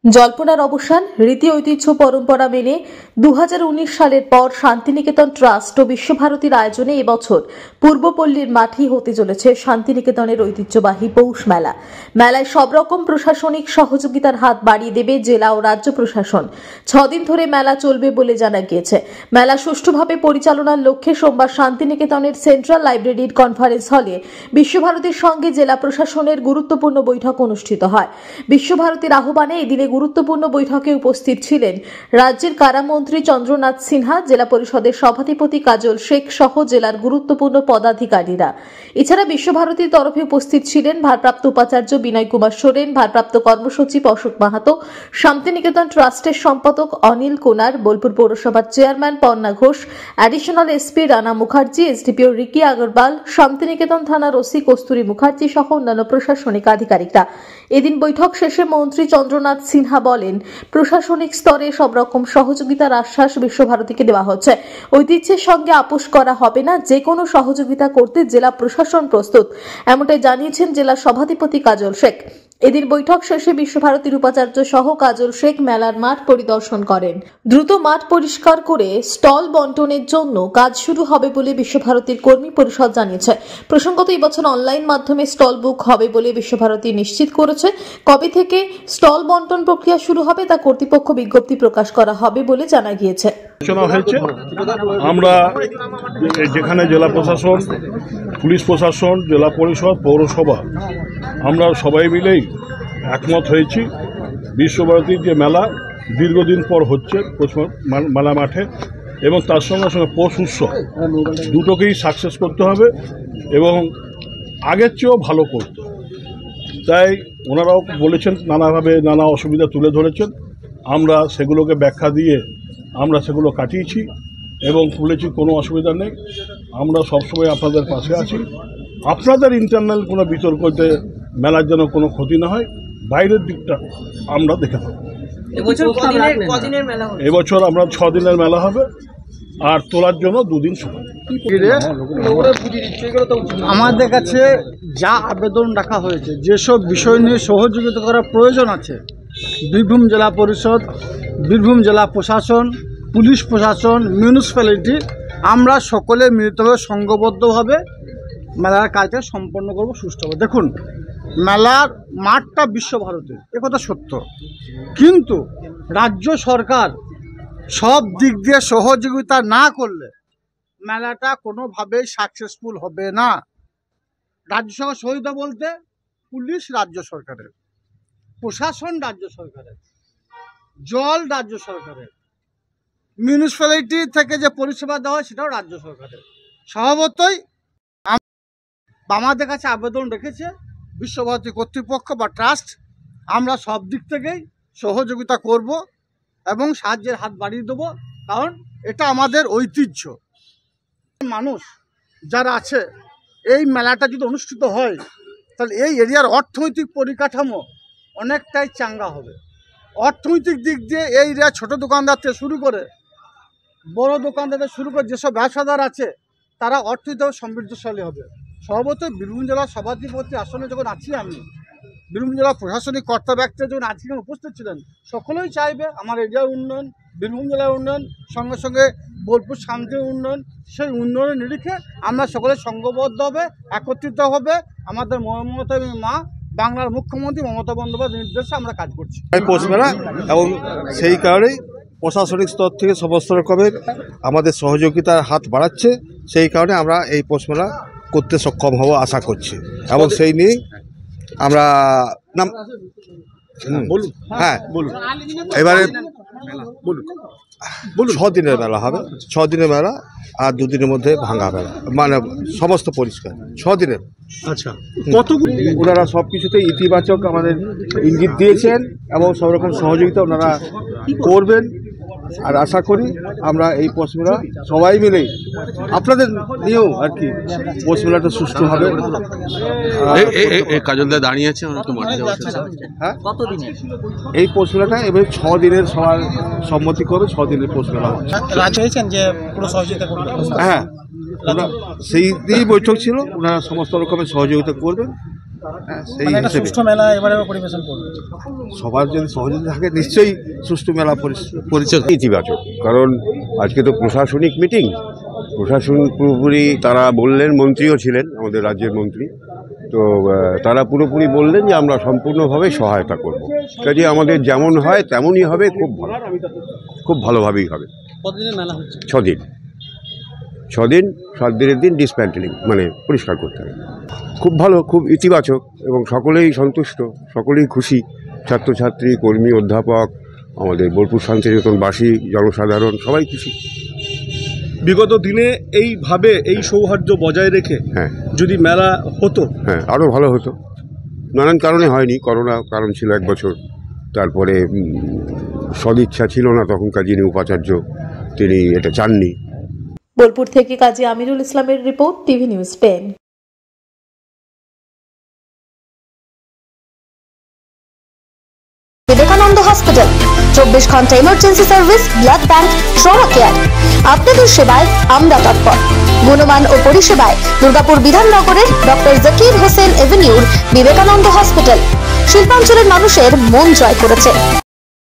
জল্পনার অবসান, রীতি ঐতিহ্য পরম্পরা মেনে 2019 সালের পর শান্তিনিকেতন ট্রাস্ট ও বিশ্বভারতীর আয়োজনে এবছর পূর্বপল্লীর মাঠেই হতে চলেছে শান্তিনিকেতনের ঐতিহ্যবাহী পৌষ মেলা। মেলায় সব রকম প্রশাসনিক সহযোগিতার হাত বাড়িয়ে দেবে জেলা ও রাজ্য প্রশাসন। 6 দিন ধরে মেলা চলবে বলে জানা গিয়েছে। মেলা সুষ্ঠুভাবে পরিচালনার লক্ষ্যে সোমবার শান্তিনিকেতনের সেন্ট্রাল লাইব্রেরির কনফারেন্স হলে বিশ্বভারতীর সঙ্গে জেলা প্রশাসনের গুরুত্বপূর্ণ বৈঠক অনুষ্ঠিত হয়। বিশ্বভারতীর আহ্বানে এদিনে গুরুত্বপূর্ণ বৈঠকে উপস্থিত ছিলেন রাজ্যের কারামন্ত্রী চন্দ্রনাথ সিনহা, জেলা পরিষদের সভাধিপতি কাজল শেখ সহ জেলার গুরুত্বপূর্ণ পদাধিকারীরা। এছাড়া বিশ্বভারতীর তরফে উপস্থিত ছিলেন ভারপ্রাপ্ত উপাচার্য বিনয় কুমার সোরেন, ভারপ্রাপ্ত কর্মসচিব অশোক মাহাতো, শান্তিনিকেতন ট্রাস্টের সম্পাদক অনিল কোনার, বোলপুর পৌরসভার chairman Panna Ghosh, additional SP Rana Mukherjee, SDPO Ricky Agarwal, Shantiniketan থানার ওসি কস্তুরী মুখার্জি সহ অন্যান্য প্রশাসনিক আধিকারিকরা। এদিন বৈঠক শেষে মন্ত্রী চন্দ্রনাথ সিনহা বলেন, প্রশাসনিক স্তরে সব রকম সহযোগিতার আশ্বাস বিশ্বভারতীকে দেওয়া হচ্ছে। ঐতিহ্যের সঙ্গে আপোষ করা হবে না, যে কোনো সহযোগিতা করতে জেলা প্রশাসন প্রস্তুত, এমনটাই জানিয়েছেন জেলা সভাধিপতি কাজল শেখ। এদিন বৈঠক শেষে বিশ্বভারতীর উপাচার্য সহ কাজল শেখ মেলার মাঠ পরিদর্শন করেন। দ্রুত মাঠ পরিষ্কার করে স্টল বন্টনের জন্য কাজ শুরু হবে বলে বিশ্বভারতীর কর্মী পরিষদ জানিয়েছে। প্রসঙ্গত এবছর অনলাইন মাধ্যমে স্টল বুক হবে বলে বিশ্বভারতী নিশ্চিত করেছে। কবে থেকে স্টল বন্টন প্রক্রিয়া শুরু হবে তা কর্তৃপক্ষ বিজ্ঞপ্তি প্রকাশ করা হবে বলে জানা গিয়েছে। আমরা যেখানে জেলা প্রশাসন, পুলিশ প্রশাসন, জেলা পরিষদ, পৌরসভা আমরা সবাই মিলেই একমত হয়েছি বিশ্বভারতীর যে মেলা দীর্ঘদিন পর হচ্ছে মেলা মাঠে, এবং তার সঙ্গে সঙ্গে পৌষ উৎসব দুটোকেই সাকসেস করতে হবে এবং আগের চেয়েও ভালো করতে। তাই ওনারাও বলেছেন, নানাভাবে নানা অসুবিধা তুলে ধরেছেন, আমরা সেগুলোকে ব্যাখ্যা দিয়ে আমরা সেগুলো কাটিয়েছি এবং বলেছি কোনো অসুবিধা নেই, আমরা সবসময় আপনাদের পাশে আছি। আপনাদের ইন্টারনাল কোনো বিতর্কতে মেলার যেন কোনো ক্ষতি না হয়, বাইরের দিকটা আমরা দেখে থাকবো। এবছর আমরা 6 দিনের মেলা হবে আর তোলার জন্য 2 দিন সময়। আমাদের কাছে যা আবেদন রাখা হয়েছে, যেসব বিষয় নিয়ে সহযোগিতা করার প্রয়োজন আছে, বীরভূম জেলা পরিষদ, বীরভূম জেলা প্রশাসন, পুলিশ প্রশাসন, মিউনিসিপ্যালিটি, আমরা সকলে মিলিতভাবে সংঘবদ্ধভাবে মেলার কাজটা সম্পন্ন করব সুষ্ঠুভাবে। দেখুন, মেলার মাঠটা বিশ্বভারতীর, একথা সত্য, কিন্তু রাজ্য সরকার সব দিক দিয়ে সহযোগিতা না করলে মেলাটা কোনোভাবেই সাকসেসফুল হবে না। রাজ্য সরকার সহযোগিতা বলতে পুলিশ রাজ্য সরকারের, প্রশাসন রাজ্য সরকারের, জল রাজ্য সরকারের, মিউনিসিপ্যালিটি থেকে যে পরিষেবা দেওয়া হয় সেটাও রাজ্য সরকারের। স্বভাবতই আমাদের কাছে আবেদন রেখেছে বিশ্বভারতী কর্তৃপক্ষ বা ট্রাস্ট, আমরা সব দিক থেকেই সহযোগিতা করব এবং সাহায্যের হাত বাড়িয়ে দেবো, কারণ এটা আমাদের ঐতিহ্য। মানুষ যারা আছে, এই মেলাটা যদি অনুষ্ঠিত হয় তাহলে এই এরিয়ার অর্থনৈতিক পরিকাঠামো অনেকটাই চাঙ্গা হবে। অর্থনৈতিক দিক দিয়ে এই এরিয়া ছোটো দোকানদার থেকে শুরু করে বড় দোকানদার শুরু করে যেসব ব্যবসাদার আছে তারা অর্থনৈতিকভাবে সমৃদ্ধশালী হবে। স্বভাবতই বীরভূম জেলার সভাধিপতি আসনে যখন আছি আমি, বীরভূম জেলা প্রশাসনিক কর্তা ব্যক্তিরা যখন আজকে উপস্থিত ছিলেন, সকলেই চাইবে আমার এরিয়ার উন্নয়ন, বীরভূম জেলার উন্নয়ন, সঙ্গে সঙ্গে বোলপুর শান্তির উন্নয়ন। সেই উন্নয়নের নিরিখে আমরা সকলে সংঘবদ্ধ হবে, একত্রিত হবে। আমাদের মমতা মা বাংলার মুখ্যমন্ত্রী মমতা বন্দ্যোপাধ্যায়ের নির্দেশে আমরা কাজ করছি এই পৌষ মেলা, এবং সেই কারণেই প্রশাসনিক স্তর থেকে সমস্ত রকমের আমাদের সহযোগিতার হাত বাড়াচ্ছে। সেই কারণে আমরা এই পৌষ মেলা করতে সক্ষম হব আশা করছি, এবং সেই নিয়েই আমরা হ্যাঁ এবারে 6 দিনের মেলা হবে। 6 দিনের মেলা আর 2 দিনের মধ্যে ভাঙা মেলা, মানে সমস্ত পরিষ্কার 6 দিনের। আচ্ছা, কতগুলো ওনারা সব কিছুতে ইতিবাচক আমাদের ইঙ্গিত দিয়েছেন এবং সব রকম সহযোগিতা ওনারা করবেন, আর আশা করি আমরা এই পৌষ মেলা সবাই মিলেই আপনাদের নিয়েও আর কি পৌষ মেলাটা সুষ্ঠু হবে। কাজলদা দাঁড়িয়ে আছে, হ্যাঁ, এই পৌষ মেলাটা এবার 6 দিনের সবার সম্মতি করে 6 দিনের পৌষ মেলা হচ্ছে। হ্যাঁ, সেই দিয়েই বৈঠক ছিল, ওনারা সমস্ত রকমের সহযোগিতা করবেন সেই মানে একটা হিসেবে সুষ্ঠু মেলা এবারে পরিবেশন করবে। সবার যদি সহযোগিতা থাকে নিশ্চয়ই সুষ্ঠু মেলা পরিচয়। ইতিবাচক, কারণ আজকে তো প্রশাসনিক মিটিং, প্রশাসন পুরোপুরি তারা বললেন, মন্ত্রীও ছিলেন আমাদের রাজ্যের মন্ত্রী, তো তারা পুরোপুরি বললেন যে আমরা সম্পূর্ণভাবে সহায়তা করব। কাজে আমাদের যেমন হয় তেমনই হবে, খুব ভালোভাবেই হবে। কতদিনের মেলা হচ্ছে? 6 দিন, 7 দিনের দিন ডিসপ্যান্টেলিং মানে পরিষ্কার করতে হবে। খুব ভালো, খুব ইতিবাচক এবং সকলেই সন্তুষ্ট, সকলেই খুশি, ছাত্রছাত্রী, কর্মী, অধ্যাপক, আমাদের বোলপুর শান্তিনিকেতনবাসী, জনসাধারণ সবাই খুশি। বিগত দিনে এইভাবে এই সৌহার্দ্য বজায় রেখে হ্যাঁ যদি মেলা হতো, হ্যাঁ, আরও ভালো হতো। নানান কারণে হয়নি, করোনা কারণ ছিল 1 বছর, তারপরে সদিচ্ছা ছিল না তখনকার যিনি উপাচার্য, তিনি এটা চাননি। বোলপুর থেকে কাজী আমিরুল ইসলামের report, TV news 10। Vivekananda hospital 24 ঘন্টা emergency service, blood bank, trauma care. আপনাদের সেবায় আমরা তৎপর। গুণমান ও পরিষেবায় দুর্গাপুর বিধাননগরের ডক্টর জাকির হোসেন এভিনিউর বিবেকানন্দ হসপিটাল শিল্পাঞ্চলের মানুষের মন জয় করেছে।